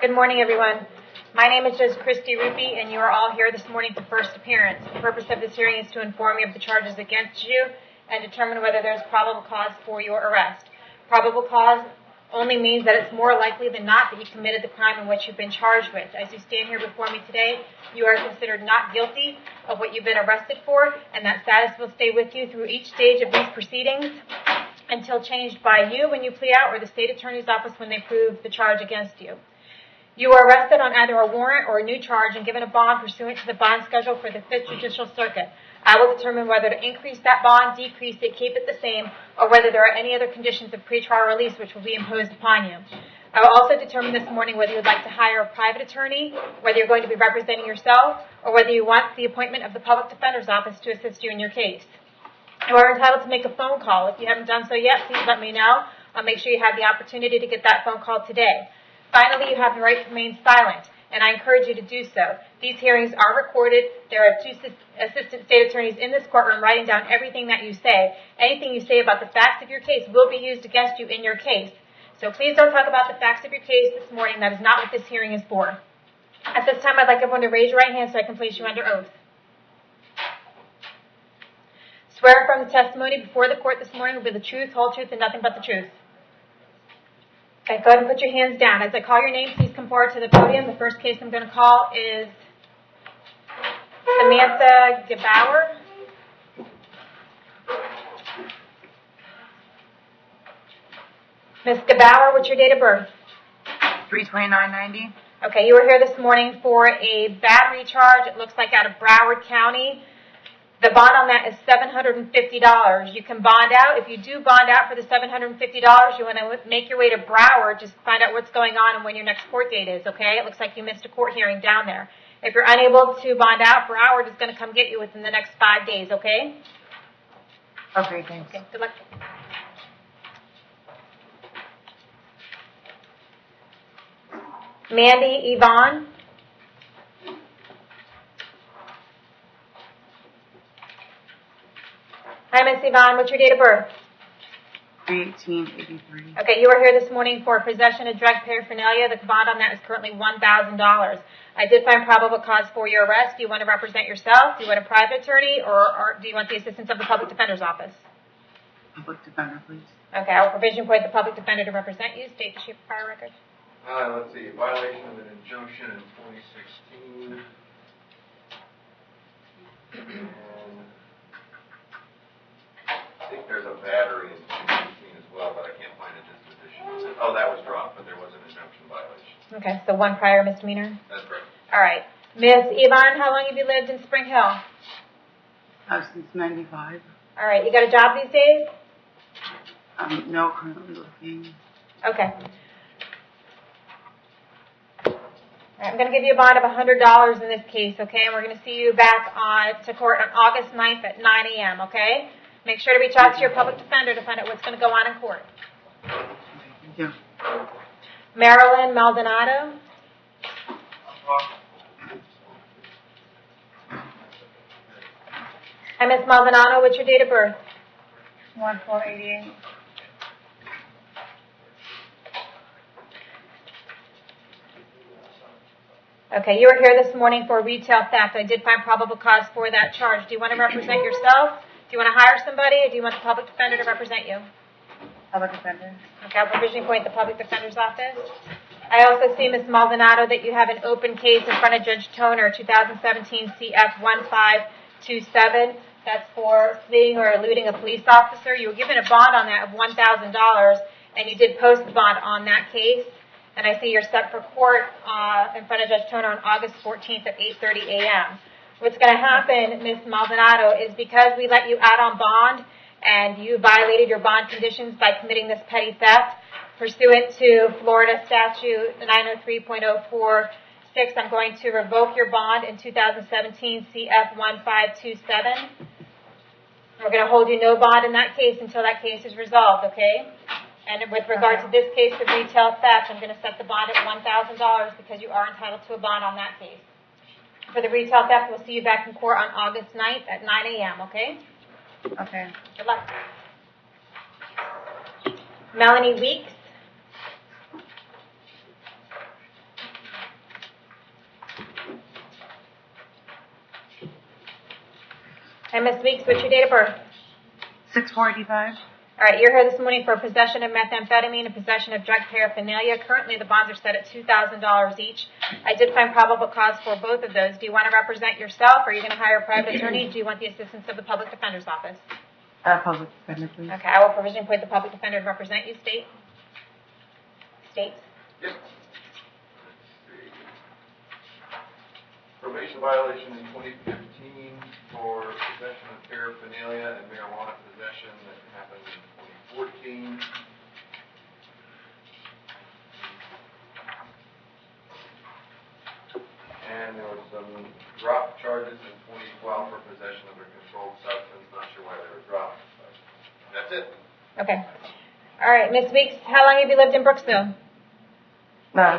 Good morning, everyone. My name is Judge Christy Ruppe, and you are all here this morning for first appearance. The purpose of this hearing is to inform you of the charges against you and determine whether there is probable cause for your arrest. Probable cause only means that it's more likely than not that you committed the crime in which you've been charged with. As you stand here before me today, you are considered not guilty of what you've been arrested for, and that status will stay with you through each stage of these proceedings until changed by you when you plea out or the state attorney's office when they prove the charge against you. You are arrested on either a warrant or a new charge and given a bond pursuant to the bond schedule for the 5th Judicial Circuit. I will determine whether to increase that bond, decrease it, keep it the same, or whether there are any other conditions of pretrial release which will be imposed upon you. I will also determine this morning whether you would like to hire a private attorney, whether you're going to be representing yourself, or whether you want the appointment of the Public Defender's Office to assist you in your case. You are entitled to make a phone call. If you haven't done so yet, please let me know. I'll make sure you have the opportunity to get that phone call today. Finally, you have the right to remain silent, and I encourage you to do so. These hearings are recorded. There are 2 assistant state attorneys in this courtroom writing down everything that you say. Anything you say about the facts of your case will be used against you in your case. So please don't talk about the facts of your case this morning. That is not what this hearing is for. At this time, I'd like everyone to raise your right hand so I can place you under oath. Swear from the testimony before the court this morning will be the truth, whole truth, and nothing but the truth. Okay, go ahead and put your hands down. As I call your name, please come forward to the podium. The first case I'm going to call is Samantha Gebauer. Ms. Gebauer, what's your date of birth? 3/29/90. Okay, you were here this morning for a battery charge. It looks like out of Broward County. The bond on that is $750. You can bond out. If you do bond out for the $750, you want to make your way to Broward, just find out what's going on and when your next court date is, okay? It looks like you missed a court hearing down there. If you're unable to bond out, Broward is going to come get you within the next 5 days, okay? Okay, thanks. Okay, good luck. Mandy Yvonne. Hi, Miss Yvonne. What's your date of birth? 3/18/83. Okay, you were here this morning for possession of drug paraphernalia. The bond on that is currently $1,000. I did find probable cause for your arrest. Do you want to represent yourself? Do you want a private attorney, or do you want the assistance of the Public Defender's Office? Public Defender, please. Okay, I will provision appoint the Public Defender to represent you. State the chief of fire record. Let's see, violation of an injunction in 2016. And I think there's a battery in 2016 as well, but I can't find a disposition. Oh, that was dropped, but there was an injunction violation. Okay, so 1 prior misdemeanor. That's correct. All right. Miss Yvonne, how long have you lived in Spring Hill? Since 95. All right, you got a job these days? No, currently looking. Okay. All right, I'm going to give you a bond of $100 in this case, okay? And we're going to see you back to court on August 9th at 9 a.m., okay? Make sure to reach out to your public defender to find out what's going to go on in court. Thank you. Marilyn Maldonado. Hi, Miss Maldonado. What's your date of birth? 1/4/88. Okay, you were here this morning for retail theft. I did find probable cause for that charge. Do you want to represent yourself? Do you want to hire somebody, or do you want the public defender to represent you? Public Defender. Okay, I'll provision appoint the Public Defender's Office. I also see, Ms. Maldonado, that you have an open case in front of Judge Toner, 2017 CF 1527. That's for fleeing or eluding a police officer. You were given a bond on that of $1,000, and you did post the bond on that case. And I see you're set for court in front of Judge Toner on August 14th at 8:30 a.m. What's going to happen, Ms. Maldonado, is because we let you out on bond and you violated your bond conditions by committing this petty theft, pursuant to Florida Statute 903.046, I'm going to revoke your bond in 2017 CF 1527. We're going to hold you no bond in that case until that case is resolved, okay? And with regard to this case of retail theft, I'm going to set the bond at $1,000 because you are entitled to a bond on that case. For the retail theft, we'll see you back in court on August 9th at 9 a.m., okay? Okay. Good luck. Melanie Weeks. And Ms. Weeks, what's your date of birth? 6/4/85. All right, you're here this morning for possession of methamphetamine and possession of drug paraphernalia. Currently, the bonds are set at $2,000 each. I did find probable cause for both of those. Do you want to represent yourself, or are you going to hire a private attorney? Do you want the assistance of the public defender's office? Public defender, please. Okay, I will provisionally appoint the public defender to represent you. States? Yep. Let's see. Probation violation in 2015 for possession of paraphernalia and marijuana possession that happened in 2014. And there was some drop charges in 2012 for possession of a controlled substance. Not sure why they were dropped, but that's it. Okay. All right, Ms. Weeks, how long have you lived in Brooksville?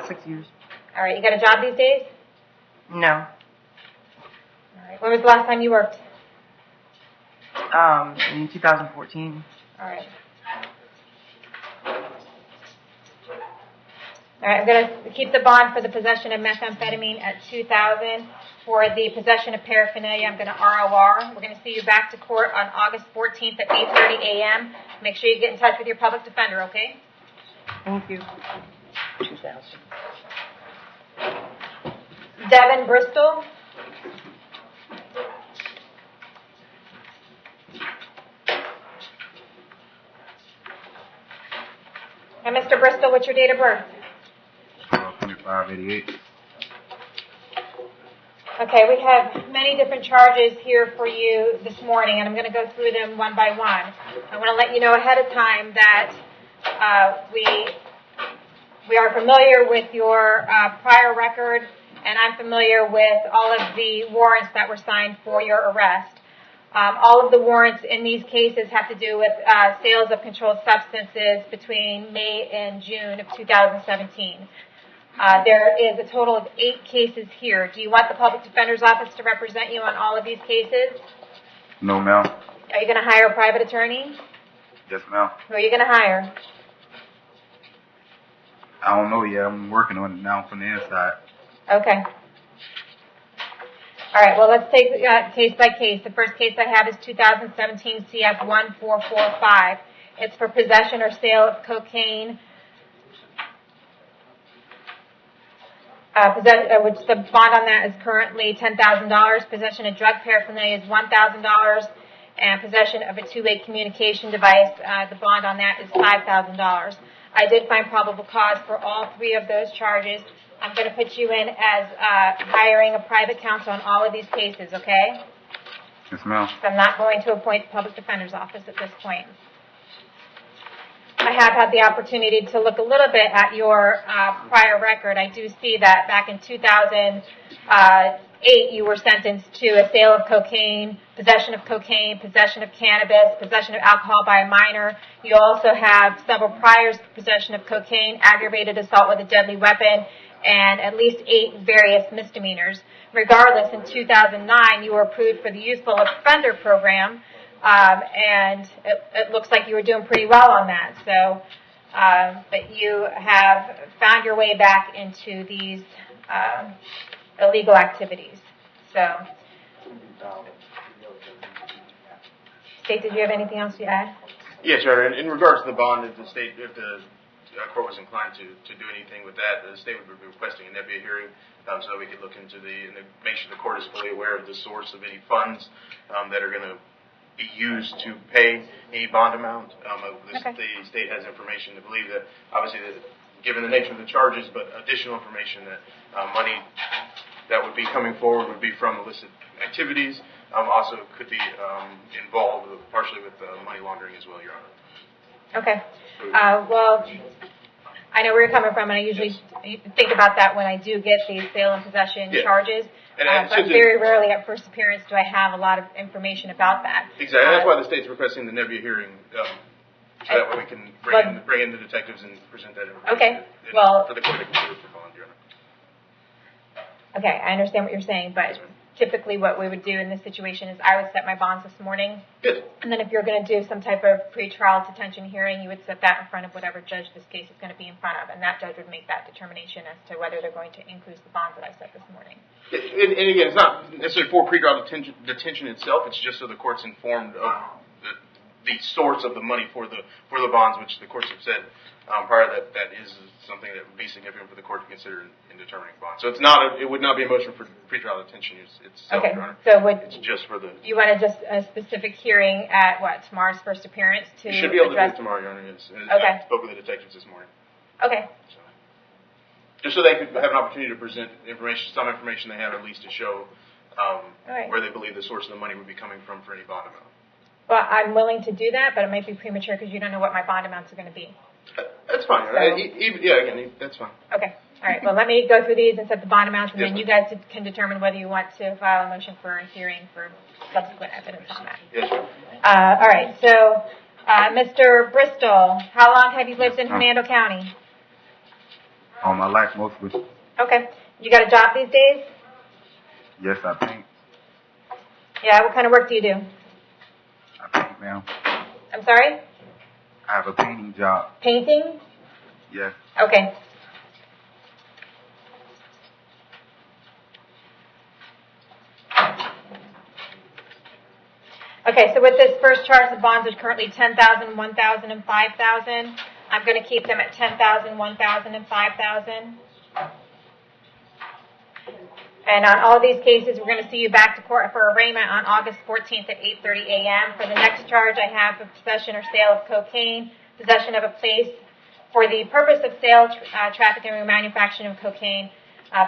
6 years. All right, you got a job these days? No. All right, when was the last time you worked? In 2014. All right. All right, I'm going to keep the bond for the possession of methamphetamine at $2,000. For the possession of paraphernalia, I'm going to ROR. We're going to see you back to court on August 14th at 8:30 a.m. Make sure you get in touch with your public defender, okay? Thank you. 2,000. Devin Bristol. And Mr. Bristol, what's your date of birth? 2588. Okay, we have many different charges here for you this morning, and I'm going to go through them one by one. I want to let you know ahead of time that we are familiar with your prior record, and I'm familiar with all of the warrants that were signed for your arrest. All of the warrants in these cases have to do with sales of controlled substances between May and June of 2017. There is a total of 8 cases here. Do you want the public defender's office to represent you on all of these cases? No, ma'am. Are you going to hire a private attorney? Yes, ma'am. Who are you going to hire? I don't know yet. I'm working on it now from the inside. Okay. All right, well, let's take case by case. The first case I have is 2017 CF 1445. It's for possession or sale of cocaine, which the bond on that is currently $10,000. Possession of drug paraphernalia is $1,000. And possession of a two-way communication device, the bond on that is $5,000. I did find probable cause for all 3 of those charges. I'm going to put you in as hiring a private counsel on all of these cases, okay? Yes, ma'am. So I'm not going to appoint the public defender's office at this point. I have had the opportunity to look a little bit at your prior record. I do see that back in 2008 you were sentenced to a sale of cocaine, possession of cannabis, possession of alcohol by a minor. You also have several priors to possession of cocaine, aggravated assault with a deadly weapon, and at least 8 various misdemeanors. Regardless, in 2009 you were approved for the Youthful Offender Program, and it looks like you were doing pretty well on that. So, but you have found your way back into these illegal activities. So, State, did you have anything else to add? Yes, Your Honor. In regards to the bond, if the court was inclined to do anything with that, the state would be requesting a nebia hearing so that we could look into and make sure the court is fully aware of the source of any funds that are going to be used to pay any bond amount. The state has information to believe that, obviously, given the nature of the charges, but additional information that money that would be coming forward would be from illicit activities. Also could be involved partially with money laundering as well, Your Honor. Okay. Well, I know where you're coming from, and I usually think about that when I do get these sale and possession charges. But very rarely at first appearance do I have a lot of information about that. Exactly. That's why the state's requesting the nebia hearing, so that way we can bring in the detectives and present that information. Okay. Well, for the court to consider for bond, Your Honor. Okay, I understand what you're saying, but typically what we would do in this situation is I would set my bonds this morning. Good. And then if you're going to do some type of pretrial detention hearing, you would set that in front of whatever judge this case is going to be in front of. And that judge would make that determination as to whether they're going to increase the bonds that I set this morning. And again, it's not necessarily for pretrial detention itself. It's just so the court's informed of the source of the money for the bonds, which the courts have said prior that is something that would be significant for the court to consider in determining bonds. So it would not be a motion for pretrial detention itself, Okay. Your Honor. So It's just for the. you want just a specific hearing at tomorrow's first appearance to You should be able to do address? it tomorrow, Your Honor. Yes. Okay. I spoke with the detectives this morning. Okay. So, just so they could have an opportunity to present some information they have at least to show right. where they believe the source of the money would be coming from for any bond amount. Well, I'm willing to do that, but it might be premature because you don't know what my bond amounts are going to be. That's fine. That's fine. Okay. All right. Well, let me go through these and set the bond amounts, and Yes, then ma'am. you guys can determine whether you want to file a motion for a hearing for subsequent evidence on that. Yes, ma'am. All right. So, Mr. Bristol, how long have you lived in Hernando County? All my life, mostly. Okay. You got a job these days? Yes, I paint. Yeah. What kind of work do you do? I paint, ma'am. I'm sorry? I have a painting job. Painting? Yes. Okay. Okay, so with this first charge, the bonds are currently $10,000, $1,000, and $5,000. I'm going to keep them at $10,000, $1,000, and $5,000. And on all these cases, we're going to see you back to court for arraignment on August 14th at 8:30 a.m. For the next charge, I have of possession or sale of cocaine, possession of a place for the purpose of sale, trafficking, or manufacturing of cocaine,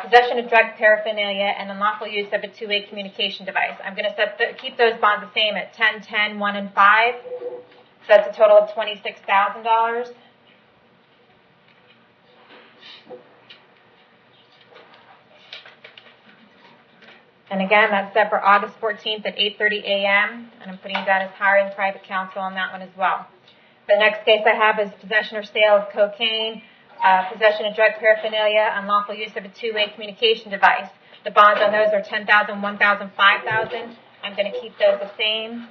possession of drug paraphernalia, and unlawful use of a two-way communication device. I'm going to keep those bonds the same at 10, 10, 1, and 5. So that's a total of $26,000. And again, that's set for August 14th at 8:30 a.m. And I'm putting down as hiring private counsel on that one as well. The next case I have is possession or sale of cocaine, possession of drug paraphernalia, unlawful use of a two-way communication device. The bonds on those are $10,000, $1,000, $5,000. I'm going to keep those the same.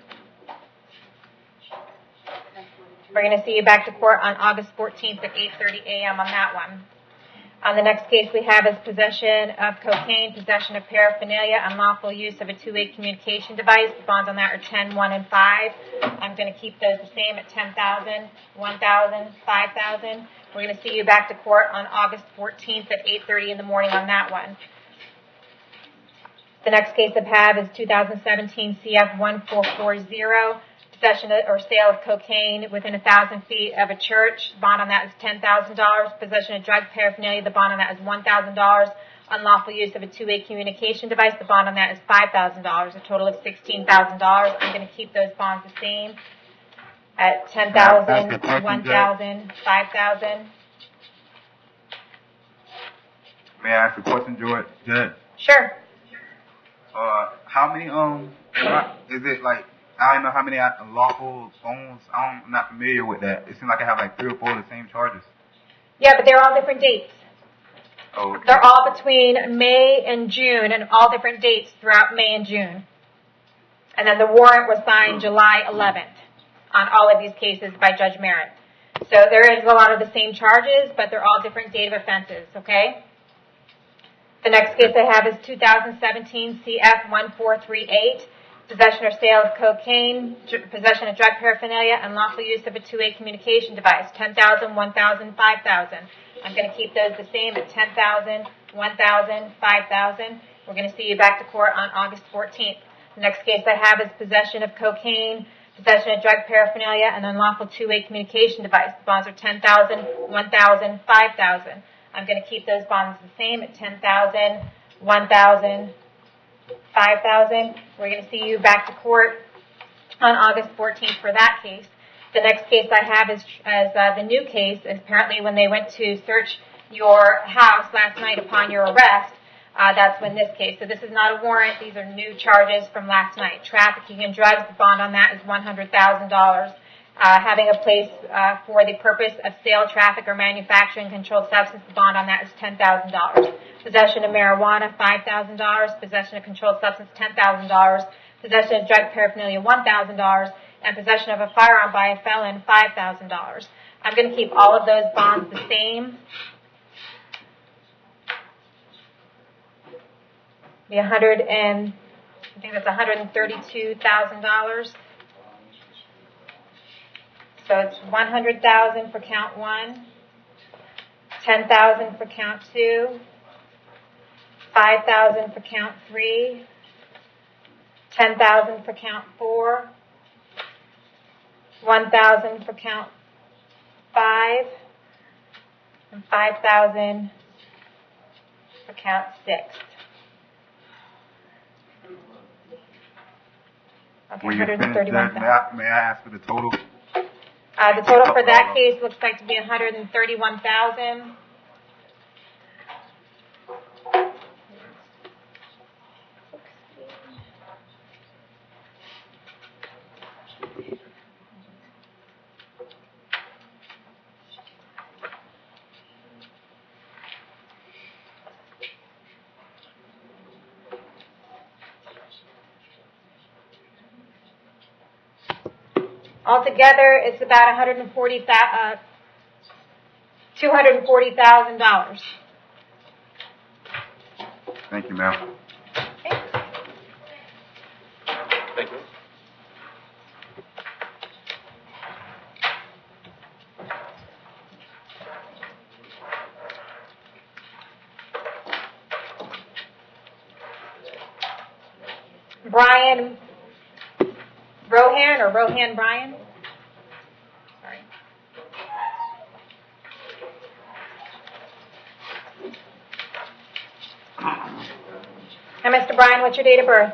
We're going to see you back to court on August 14th at 8:30 a.m. on that one. On the next case we have is possession of cocaine, possession of paraphernalia, unlawful use of a two-way communication device. The bonds on that are 10, 1, and 5. I'm going to keep those the same at $10,000, $1,000, $5,000. We're going to see you back to court on August 14th at 8:30 in the morning on that one. The next case I have is 2017 CF 1440. Possession or sale of cocaine within 1,000 feet of a church. The bond on that is $10,000. Possession of drug paraphernalia. The bond on that is $1,000. Unlawful use of a two-way communication device. The bond on that is $5,000. A total of $16,000. I'm going to keep those bonds the same at $10,000, $1,000, $5,000. May I ask a question, Judge? Sure. How many, is it like, I don't know how many lawful phones. I'm not familiar with that. It seems like I have like 3 or 4 of the same charges. Yeah, but they're all different dates. Oh, okay. They're all between May and June, and all different dates throughout May and June. And then the warrant was signed July 11th on all of these cases by Judge Merritt. So there is a lot of the same charges, but they're all different date of offenses, okay? The next case I have is 2017 CF 1438. Possession or sale of cocaine, possession of drug paraphernalia, unlawful use of a two-way communication device, $10,000, $1,000, $5,000. I'm going to keep those the same at $10,000, $1,000, $5,000. We're going to see you back to court on August 14th. The next case I have is possession of cocaine, possession of drug paraphernalia, and unlawful two-way communication device. The bonds are $10,000, $1,000, $5,000. I'm going to keep those bonds the same at $10,000, $1,000, $5,000. We're going to see you back to court on August 14th for that case. The next case I have is the new case. Apparently when they went to search your house last night upon your arrest, that's when this case. So this is not a warrant. These are new charges from last night. Trafficking and drugs, the bond on that is $100,000. having a place for the purpose of sale, traffic, or manufacturing controlled substance. The bond on that is $10,000. Possession of marijuana, $5,000. Possession of controlled substance, $10,000. Possession of drug paraphernalia, $1,000. And possession of a firearm by a felon, $5,000. I'm going to keep all of those bonds the same. I think that's $132,000. So it's $100,000 for count 1, $10,000 for count 2, $5,000 for count 3, $10,000 for count 4, $1,000 for count 5, and $5,000 for count 6. Okay, When you finish that, 131,000. may I ask for the total? The total for that case looks like to be $131,000. Altogether, it's about $240,000. Thank you, ma'am. Okay. Thank you. Brian Rohan, or Rohan Brian? Sorry. And Mr. Brian, what's your date of birth?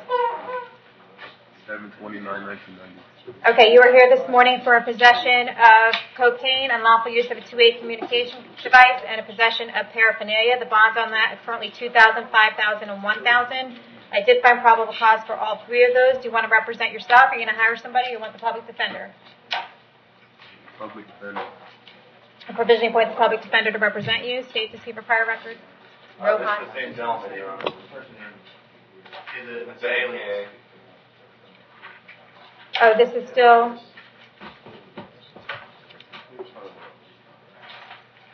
7/29/1990. Okay, you are here this morning for a possession of cocaine, unlawful use of a two-way communication device, and a possession of paraphernalia. The bonds on that are currently $2,000, $5,000, and $1,000. I did find probable cause for all three of those. Do you want to represent yourself? Are you going to hire somebody, or you want the public defender? Public defender. A provision appoints the public defender to represent you. State to see for prior record. This is the same gentleman, Your Honor. It's an alien. Oh, this is still...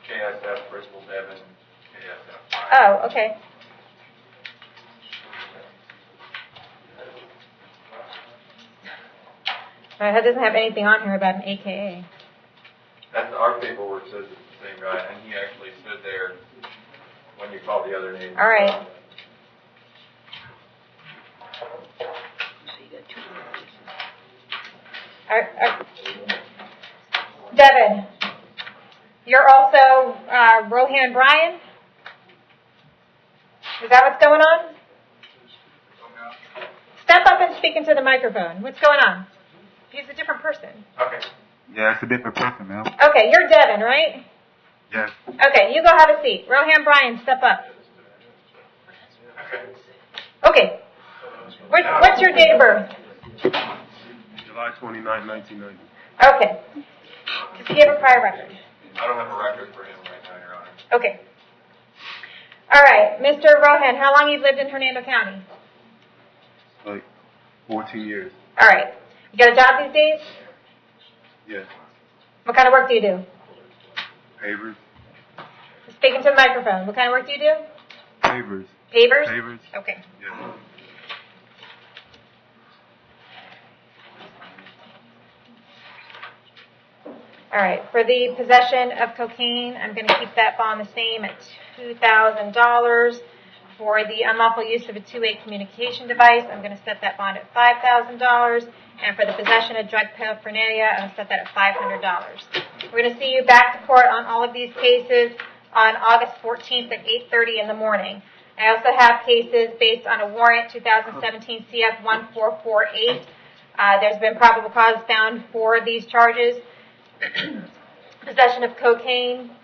KSF, Bristol, Devon, KSF. Oh, okay. It doesn't have anything on here about an AKA. That's our paperwork says it's the same guy, and he actually stood there when you called the other name. All right. Devin, you're also Rohan Brian? Is that what's going on? Step up and speak into the microphone. What's going on? He's a different person. Okay. Yeah, it's a different person, ma'am. Okay, you're Devin, right? Yes. Okay, you go have a seat. Rohan Brian, step up. Okay. Okay. What's your date of birth? July 29, 1990. Okay. Does he have a prior record? I don't have a record for him right now, Your Honor. Okay. All right, Mr. Rohan, how long you've lived in Hernando County? Like 14 years. All right. You got a job these days? Yes. What kind of work do you do? Pavers. Speak into the microphone. What kind of work do you do? Pavers. Pavers? Pavers. Okay. Yes. All right. For the possession of cocaine, I'm going to keep that bond the same at $2,000. For the unlawful use of a two-way communication device, I'm going to set that bond at $5,000. And for the possession of drug paraphernalia, I'm going to set that at $500. We're going to see you back to court on all of these cases on August 14th at 8:30 in the morning. I also have cases based on a warrant, 2017 CF 1448. There's been probable cause found for these charges. Possession of cocaine.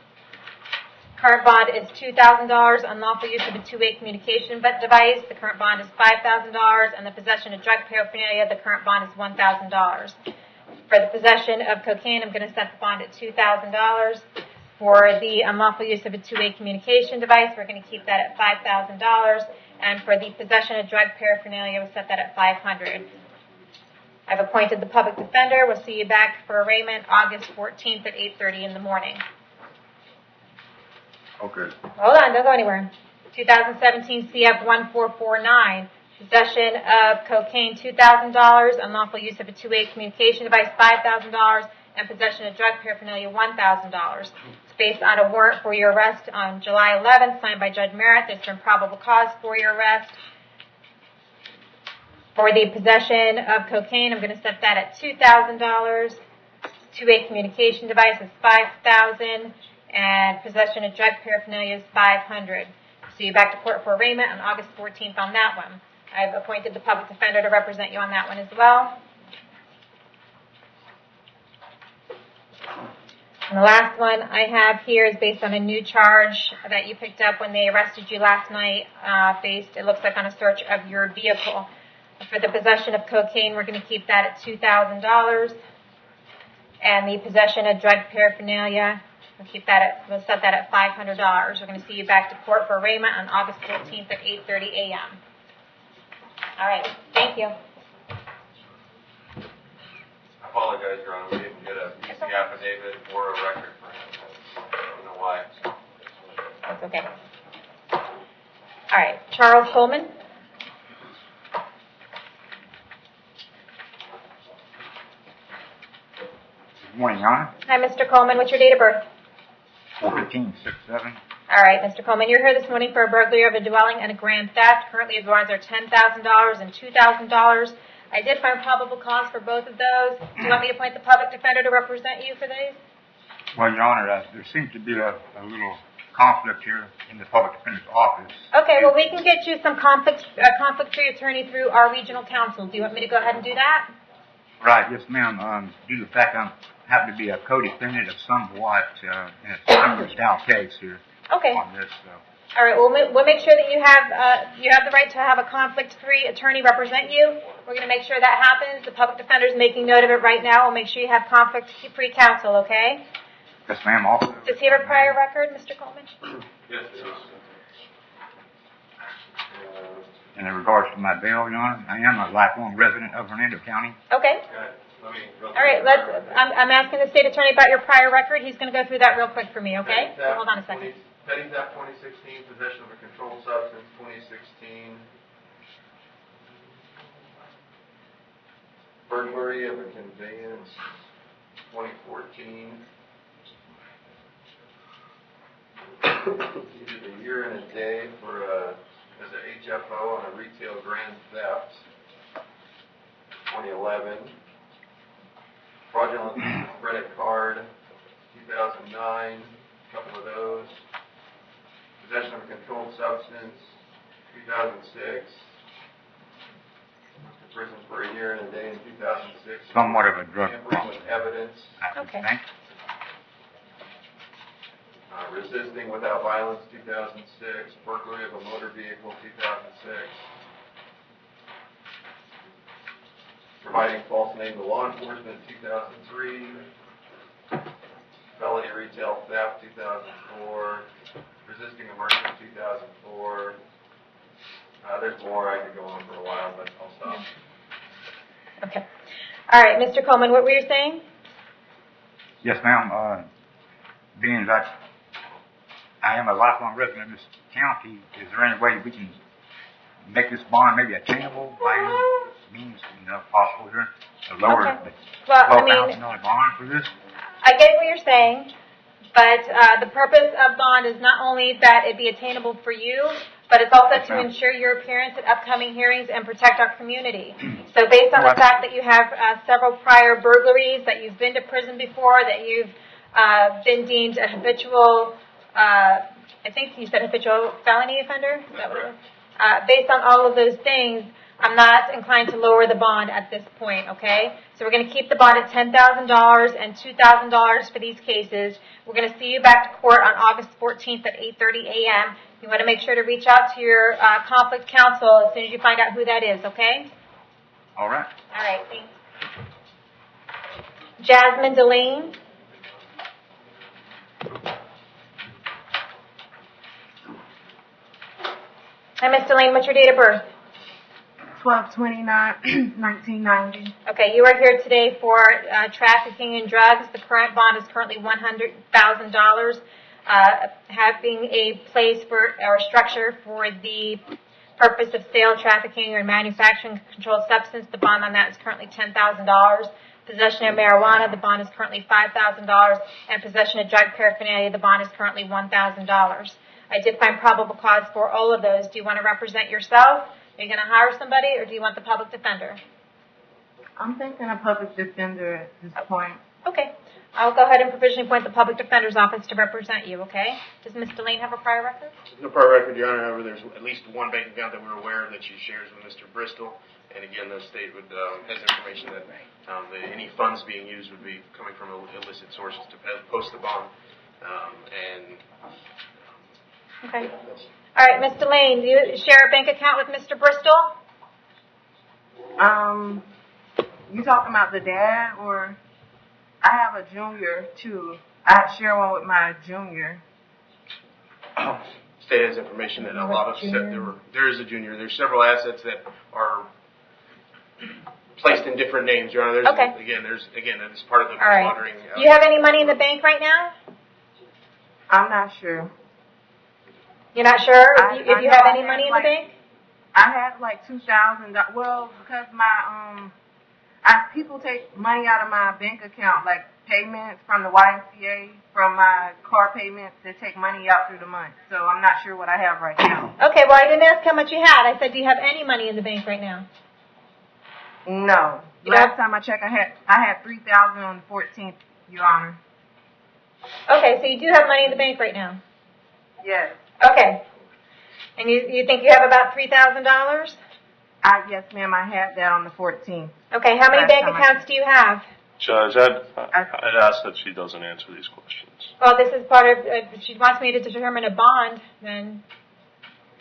Current bond is $2,000. Unlawful use of a two-way communication device. The current bond is $5,000. And the possession of drug paraphernalia, the current bond is $1,000. For the possession of cocaine, I'm going to set the bond at $2,000. For the unlawful use of a two-way communication device, we're going to keep that at $5,000. And for the possession of drug paraphernalia, we'll set that at $500. I've appointed the public defender. We'll see you back for arraignment August 14th at 8:30 in the morning. Okay. Hold on, don't go anywhere. 2017 CF 1449, possession of cocaine $2,000, unlawful use of a two-way communication device $5,000, and possession of drug paraphernalia $1,000. It's based on a warrant for your arrest on July 11th, signed by Judge Merritt. There's been probable cause for your arrest. For the possession of cocaine, I'm going to set that at $2,000. Two-way communication device is $5,000, and possession of drug paraphernalia is $500. See you back to court for arraignment on August 14th on that one. I've appointed the public defender to represent you on that one as well. And the last one I have here is based on a new charge that you picked up when they arrested you last night, based, it looks like, on a search of your vehicle. For the possession of cocaine, we're going to keep that at $2,000. And the possession of drug paraphernalia, we'll set that at $500. We're going to see you back to court for arraignment on August 14th at 8:30 a.m. All right, thank you. I apologize, Your Honor, we didn't get a PC affidavit or a record for him. I don't know why. That's okay. All right, Charles Coleman. Good morning, Your Honor. Hi, Mr. Coleman. What's your date of birth? 415-67. All right, Mr. Coleman, you're here this morning for a burglary of a dwelling and a grand theft. Currently, the bonds are $10,000 and $2,000. I did find probable cause for both of those. Do you want me to appoint the public defender to represent you for these? Well, Your Honor, there seems to be a little conflict here in the public defender's office. Okay, well, we can get you some conflict-free attorney through our regional counsel. Do you want me to go ahead and do that? Right, yes, ma'am. Due to the fact I happen to be a co-defendant of somewhat in a similar style case here Okay. on this. All right, well, we'll make sure that you have the right to have a conflict-free attorney represent you. We're going to make sure that happens. The public defender is making note of it right now. We'll make sure you have conflict-free counsel, okay? Yes, ma'am. Also, Does he have a prior record, Mr. Coleman? Yes, it is. in regards to my bail, Your Honor, I am a lifelong resident of Hernando County. Okay. Let me go All right, I'm asking the state attorney about your prior record. He's going to go through that real quick for me, okay? So hold on a second. Petty theft 2016, possession of a controlled substance 2016, burglary of a conveyance 2014, he did a year and a day for as a HFO on a retail grand theft 2011, fraudulent use of credit card 2009, a couple of those. Possession of a controlled substance, 2006. Went to prison for a year and a day in 2006. Somewhat of a drug Tampering with evidence. Okay. Resisting without violence, 2006. Burglary of a motor vehicle, 2006. Providing false name to law enforcement, 2003. Felony retail theft, 2004. Resisting a merchant, 2004. There's more. I could go on for a while, but I'll stop. Okay. All right, Mr. Coleman, what were you saying? Yes, ma'am. Being that I am a lifelong resident of this county, is there any way we can make this bond maybe attainable by any means, possible here? To lower Okay. the Well, I $12,000 mean, bond for this? I get what you're saying, but the purpose of bond is not only that it be attainable for you, but it's also Yes, to ma'am. ensure your appearance at upcoming hearings and protect our community. So based on the fact that you have several prior burglaries, that you've been to prison before, that you've been deemed a habitual, I think you said habitual felony offender? Is that what it was? Based on all of those things, I'm not inclined to lower the bond at this point, okay? So we're going to keep the bond at $10,000 and $2,000 for these cases. We're going to see you back to court on August 14th at 8:30 a.m. You want to make sure to reach out to your conflict counsel as soon as you find out who that is, okay? All right. All right, thanks. Jasmine Delane. And Miss Delane, what's your date of birth? 12/29/1990. Okay, you are here today for trafficking in drugs. The current bond is currently $100,000. Having a place for or structure for the purpose of sale, trafficking, or manufacturing controlled substance. The bond on that is currently $10,000. Possession of marijuana, the bond is currently $5,000. And possession of drug paraphernalia, the bond is currently $1,000. I did find probable cause for all of those. Do you want to represent yourself? Are you going to hire somebody, or do you want the public defender? I'm thinking a public defender at this point. Okay. I'll go ahead and provisionally appoint the public defender's office to represent you, okay? Does Ms. Delane have a prior record? No prior record, Your Honor. However, there's at least one bank account that we're aware of that she shares with Mr. Bristol. And again, the state would has information that any funds being used would be coming from illicit sources to post the bond. Okay. All right, Ms. Delane, do you share a bank account with Mr. Bristol? You talking about the dad, or I have a junior too. I share one with my junior. State has information that a lot of there is a junior. There's several assets that are placed in different names, Your Honor. Okay. Again, it's part of the All right. monitoring. Do you have any money in the bank right now? I'm not sure. You're not sure if you have any I money in had the bank? I had like $2,000. Well, because my people take money out of my bank account, like payments from the YMCA, from my car payments. They take money out through the month. So I'm not sure what I have right now. Okay, well, I didn't ask how much you had. I said, do you have any money in the bank right now? No. Last time I checked, I had $3,000 on the 14th, Your Honor. Okay, so you do have money in the bank right now? Yes. Okay. And you think you have about $3,000? Yes, ma'am. I had that on the 14th. Okay, how many bank accounts do you have? Judge, I'd ask that she doesn't answer these questions. Well, this is part of, if she wants me to determine a bond, then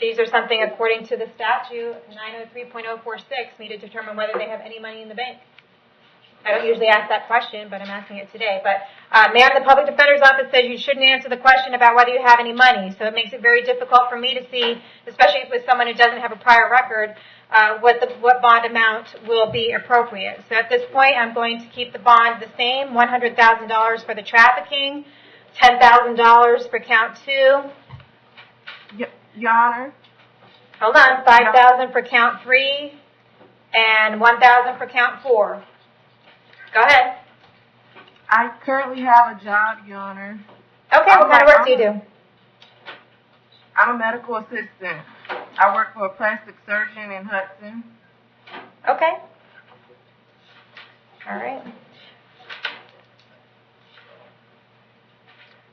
these are something according to the statute, 903.046, me to determine whether they have any money in the bank. I don't usually ask that question, but I'm asking it today. But, ma'am, the public defender's office says you shouldn't answer the question about whether you have any money. So it makes it very difficult for me to see, especially with someone who doesn't have a prior record, what bond amount will be appropriate. So at this point, I'm going to keep the bond the same, $100,000 for the trafficking, $10,000 for count 2. Your Honor. Hold on, $5,000 for count 3, and $1,000 for count 4. Go ahead. I currently have a job, Your Honor. Okay, what kind of work do you do? I'm a medical assistant. I work for a plastic surgeon in Hudson. Okay. All right.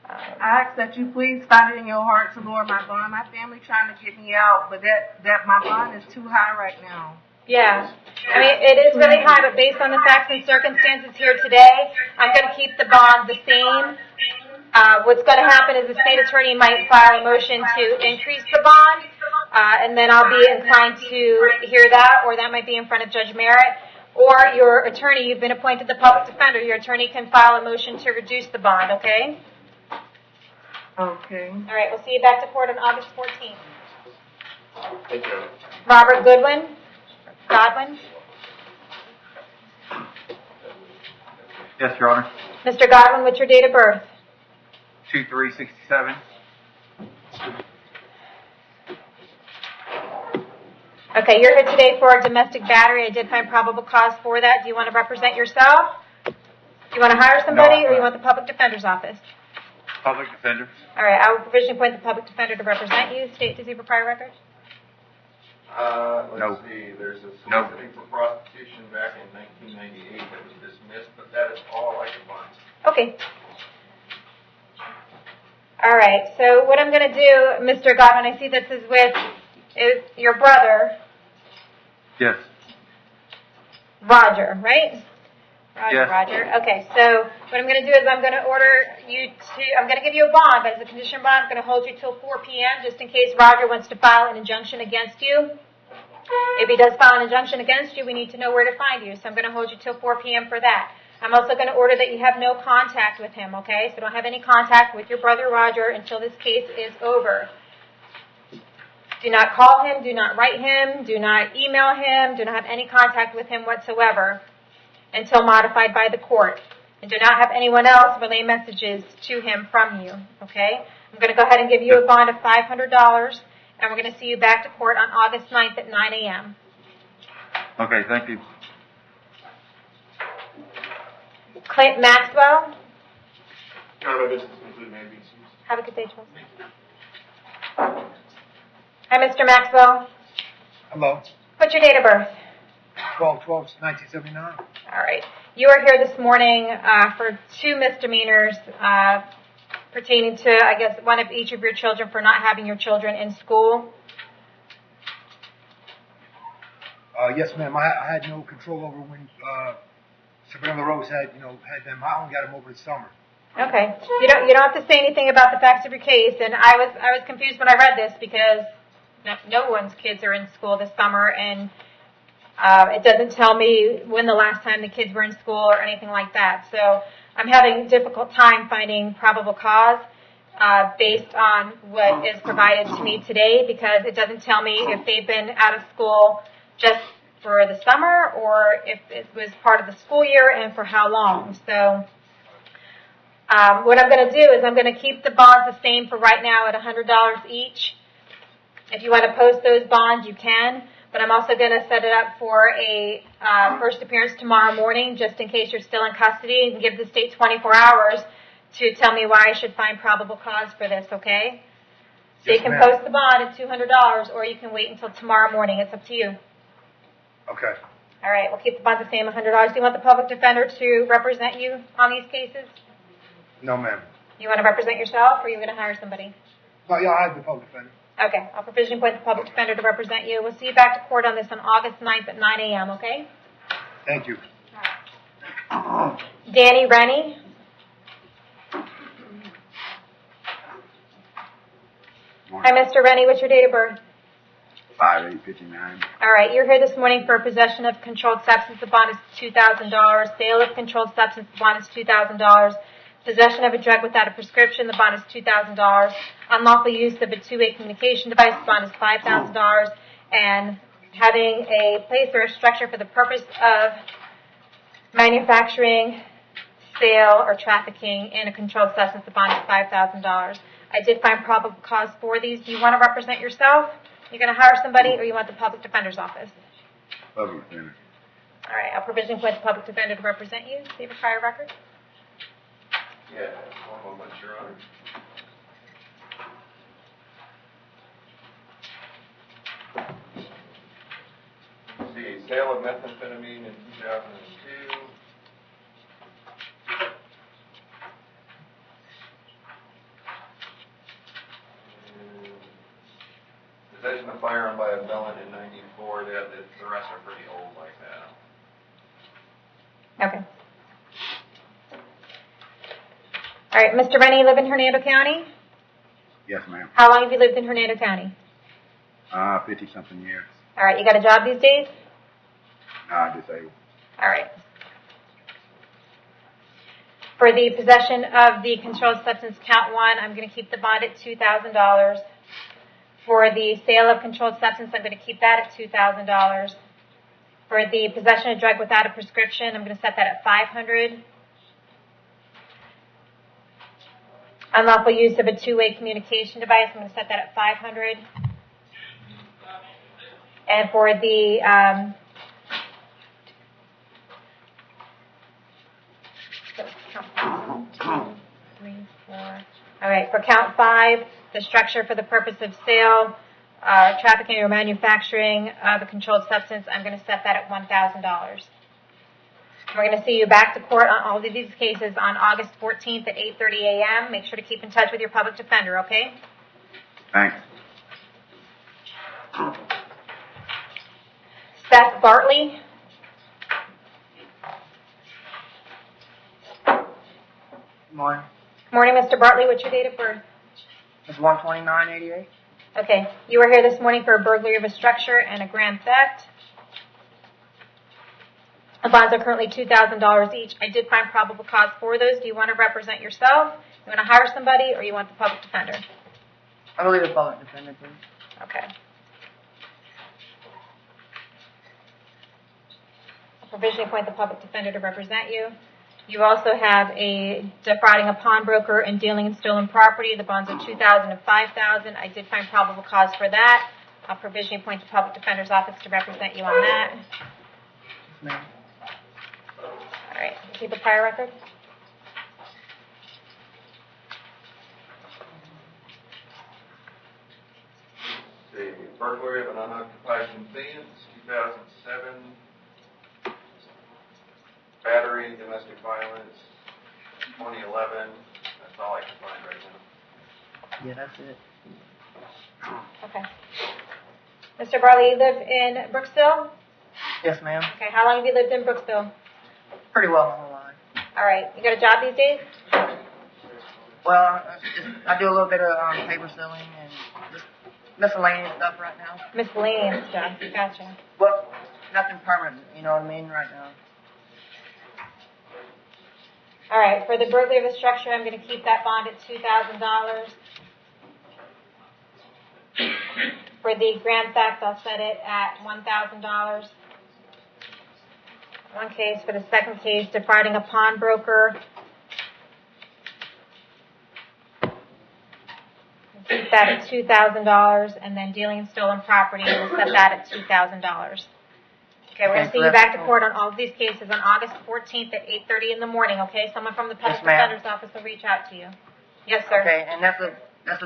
I ask that you please find it in your heart to lower my bond. My family trying to get me out, but that my bond is too high right now. Yeah. I mean, it is really high, but based on the facts and circumstances here today, I'm going to keep the bond the same. What's going to happen is the state attorney might file a motion to increase the bond, and then I'll be inclined to hear that, or that might be in front of Judge Merritt. Or your attorney, you've been appointed the public defender, your attorney can file a motion to reduce the bond, okay? Okay. All right, we'll see you back to court on August 14th. Thank you. Robert Godwin? Yes, Your Honor. Mr. Godwin, what's your date of birth? 2367. Okay, you're here today for a domestic battery. I did find probable cause for that. Do you want to represent yourself? Do you want to hire somebody, or you want the public defender's office? Public defender. All right, I will provisionally appoint the public defender to represent you. State, does he have a prior record? Let's see, there's a soliciting for prostitution back in 1998 that was dismissed, but that is all I can find. Okay. All right, so what I'm going to do, Mr. Godwin, I see this is with your brother, Yes. Roger, right? Yes. Roger. Okay, so what I'm going to do is I'm going to I'm going to give you a bond, but as a condition bond, I'm going to hold you till 4 p.m. just in case Roger wants to file an injunction against you. If he does file an injunction against you, we need to know where to find you, so I'm going to hold you till 4 p.m. for that. I'm also going to order that you have no contact with him, okay? So don't have any contact with your brother Roger until this case is over. Do not call him, do not write him, do not email him, do not have any contact with him whatsoever until modified by the court. And do not have anyone else relay messages to him from you, okay? I'm going to go ahead and give you a bond of $500, and we're going to see you back to court on August 9th at 9 a.m. Okay, thank you. Clint Maxwell, My business include maybe. have a good day, Charles. Hi, Mr. Maxwell. Hello. What's your date of birth? 12/12/1979. All right. You are here this morning for 2 misdemeanors pertaining to, I guess, one of each of your children for not having your children in school. Yes, ma'am. I had no control over when Sabrina Rose had them. I only got them over the summer. Okay. You don't have to say anything about the facts of your case. And I was confused when I read this because no one's kids are in school this summer, and it doesn't tell me when the last time the kids were in school or anything like that. So I'm having a difficult time finding probable cause based on what is provided to me today, because it doesn't tell me if they've been out of school just for the summer or if it was part of the school year and for how long. So what I'm going to do is I'm going to keep the bonds the same for right now at $100 each. If you want to post those bonds, you can. But I'm also going to set it up for a first appearance tomorrow morning, just in case you're still in custody, and give the state 24 hours to tell me why I should find probable cause for this, okay? So Yes, you can ma'am. post the bond at $200, or you can wait until tomorrow morning. It's up to you. Okay. All right, we'll keep the bond the same, $100. Do you want the public defender to represent you on these cases? No, ma'am. You want to represent yourself, or are you going to hire somebody? No, y'all have the public defender. Okay, I'll provision point the public defender to represent you. We'll see you back to court on this on August 9th at 9 a.m., okay? Thank you. Danny Rennie. Hi, Mr. Rennie. What's your date of birth? 5/8/59. All right, you're here this morning for possession of controlled substance. The bond is $2,000. Sale of controlled substance. The bond is $2,000. Possession of a drug without a prescription. The bond is $2,000. Unlawful use of a two-way communication device. The bond is $5,000. And having a place or a structure for the purpose of manufacturing, sale, or trafficking in a controlled substance. The bond is $5,000. I did find probable cause for these. Do you want to represent yourself? You're going to hire somebody, or you want the public defender's office? Public defender. All right, I'll provision for the public defender to represent you. Do you have a prior record? Yeah, one moment, Your Honor. Let's see, sale of methamphetamine in 2002. And possession of firearm by a felon in 94. The rest are pretty old like that. Okay. All right, Mr. Rennie, you live in Hernando County? Yes, ma'am. How long have you lived in Hernando County? 50-something years. All right, you got a job these days? Disabled. All right. For the possession of the controlled substance, count 1, I'm going to keep the bond at $2,000. For the sale of controlled substance, I'm going to keep that at $2,000. For the possession of drug without a prescription, I'm going to set that at $500. Unlawful use of a two-way communication device, I'm going to set that at $500. And for the all right, for count 5, the structure for the purpose of sale, trafficking or manufacturing of a controlled substance, I'm going to set that at $1,000. We're going to see you back to court on all of these cases on August 14th at 8:30 a.m. Make sure to keep in touch with your public defender, okay? Thanks. Seth Bartley. Morning. Morning, Mr. Bartley. What's your date of birth? It's 12988. Okay. You were here this morning for a burglary of a structure and a grand theft. The bonds are currently $2,000 each. I did find probable cause for those. Do you want to represent yourself? You want to hire somebody, or you want the public defender? I believe the public defender, please. Okay. I'll provisionally appoint the public defender to represent you. You also have a defrauding a pawnbroker and dealing in stolen property. The bonds are $2,000 and $5,000. I did find probable cause for that. I'll provisionally appoint the public defender's office to represent you on that. Yes, ma'am. All right. Keep a prior record. The burglary of an unoccupied conveyance, 2007. Battery, domestic violence, 2011. That's all I can find right now. Yeah, that's it. Okay. Mr. Barley, you live in Brooksville? Yes, ma'am. Okay. How long have you lived in Brooksville? Pretty well my whole life. All right. You got a job these days? Well, I do a little bit of paper selling and just miscellaneous stuff right now. Miscellaneous stuff. Gotcha. Well, nothing permanent, you know what I mean, right now. All right. For the burglary of the structure, I'm going to keep that bond at $2,000. For the grand theft, I'll set it at $1,000. One case. For the second case, defrauding a pawnbroker, keep that at $2,000, and then dealing in stolen property, we'll set that at $2,000. Okay, we're going to see you back to court on all of these cases on August 14th at 8:30 in the morning, okay? Someone from the public Yes, ma'am. defender's office will reach out to you. Yes, sir. Okay, and that's a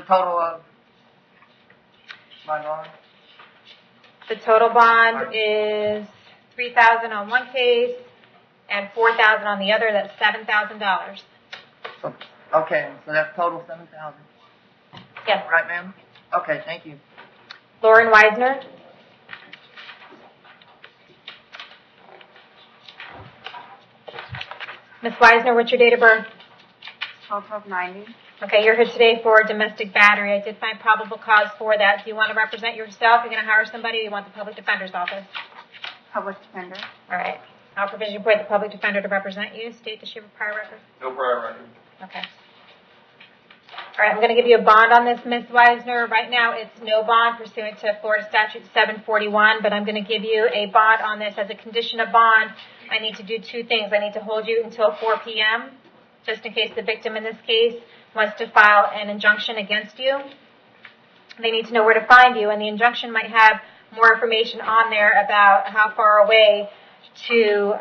total of my bond? The total bond is $3,000 on one case and $4,000 on the other. That's $7,000. So, okay, so that's total 7,000. Yes. Right, ma'am? Okay, thank you. Lauren Weisner. Ms. Weisner, what's your date of birth? 12/90. Okay, you're here today for domestic battery. I did find probable cause for that. Do you want to represent yourself? You're going to hire somebody, or you want the public defender's office? Public defender. All right. I'll provisionally appoint the public defender to represent you. State, does she have a prior record? No prior record. Okay. All right, I'm going to give you a bond on this, Ms. Weisner. Right now, it's no bond pursuant to Florida Statute 741, but I'm going to give you a bond on this. As a condition of bond, I need to do two things. I need to hold you until 4 p.m., just in case the victim in this case wants to file an injunction against you. They need to know where to find you, and the injunction might have more information on there about how far away to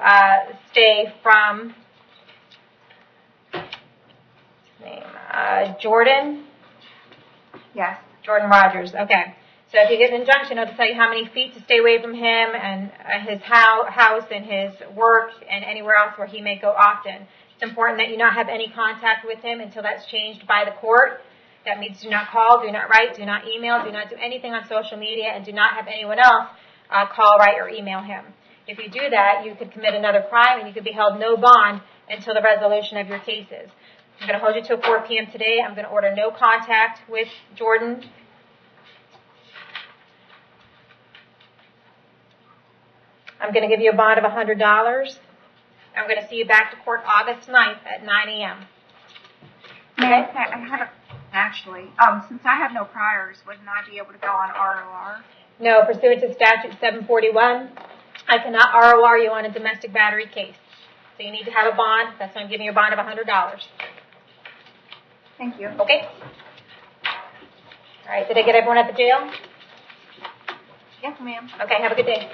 stay from Jordan? Yes. Jordan Rogers, okay. So if you get an injunction, it'll tell you how many feet to stay away from him and his house and his work and anywhere else where he may go often. It's important that you not have any contact with him until that's changed by the court. That means do not call, do not write, do not email, do not do anything on social media, and do not have anyone else call, write, or email him. If you do that, you could commit another crime and you could be held no bond until the resolution of your cases. I'm going to hold you till 4 p.m. today. I'm going to order no contact with Jordan. I'm going to give you a bond of $100. I'm going to see you back to court August 9th at 9 a.m. May I have since I have no priors, wouldn't I be able to go on ROR? No, pursuant to statute 741, I cannot ROR you on a domestic battery case. So you need to have a bond. That's why I'm giving you a bond of $100. Thank you. Okay? All right, did I get everyone at the jail? Yes, ma'am. Okay, have a good day.